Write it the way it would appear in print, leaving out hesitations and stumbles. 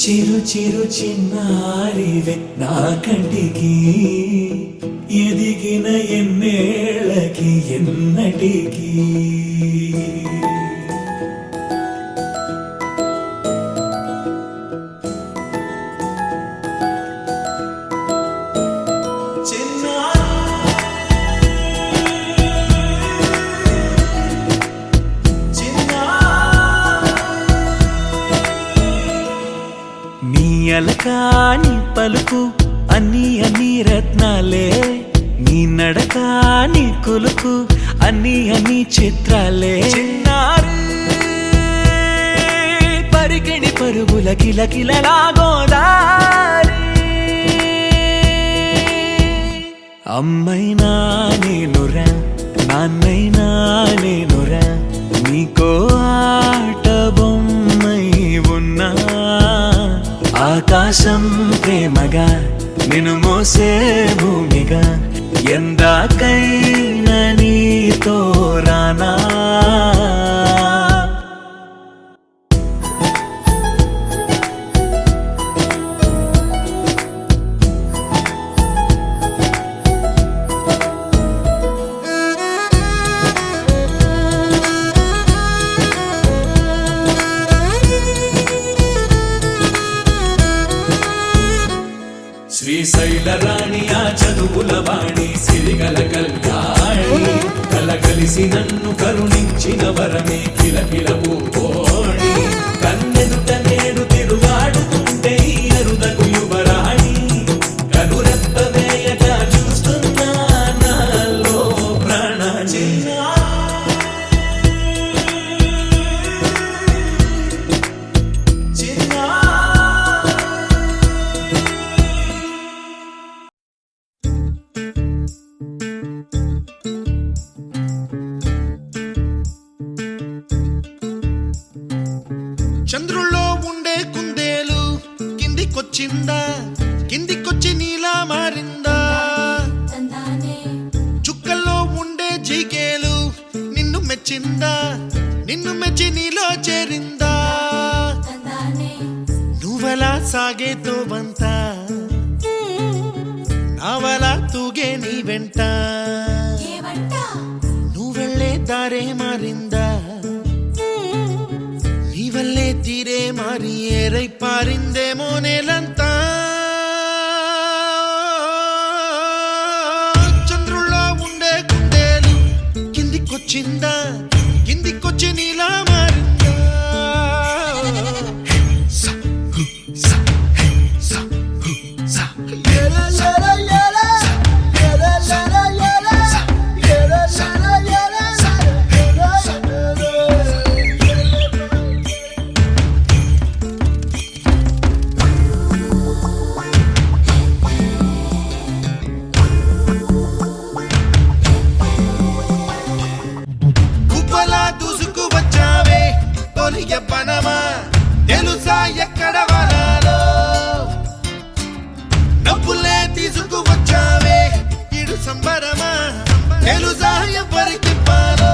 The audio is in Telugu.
చిరు చిరు చిన్నారివే నా కంటికి ఎదిగిన ఎన్నేళ్ళకి ఎన్నటికి అలకాని పలుకు అన్ని అన్ని రత్నాలే నీ నడక నీ కులుకు అన్ని అన్ని చిత్రాలే చిన్నారు పరికిణి పరుగుల కిలకిలలా గోదారి అమ్మైనా నేనురా నాన్నైనా నేనురా నీకో ఆట బొమ్మై ఉన్నా ఆకాశం ప్రేమగా నిన్ను మోసే భూమిగా ఎందాకైనా నీతో రానా శ్రీశైల రాణి ఆ చదువుల వాణి సిరిగల కళ్యాణి కలగలిసి నన్ను కరుణించిన వరమే కిలకిల పూకోణి కన్నెదుట నేడు తిరుగాడుతుంటే అరుదకు యువరాణి కనురెప్ప వేయక చూస్తున్నా నాలో ప్రాణ చంద్రుల్లో ఉండే కుందేలు కిందికొచ్చిందా కిందికొచ్చి నీలా మారిందా చుక్కల్లో ఉండే జీకేలు నిన్ను మెచ్చిందా నిన్ను మెచ్చి నీలో చేరిందా నువ్వలా సాగేతో బంత నావలా తూగే నీ వెంట నువ్వెళ్ళే దారే మారిందా నీవల్లే తీరే మారి ఏరై పారిందేమో నేలంతా చంద్రుల్లో ఉండే కుందేలు కిందికొచ్చిందా కిందికొచ్చి నీలా మారిందా పనమా తెలుసా ఎక్కడ వరాలో డబ్బులే తీసుకువచ్చావే ఇడు సంబరమా తెలుసా ఎవరికి పాలో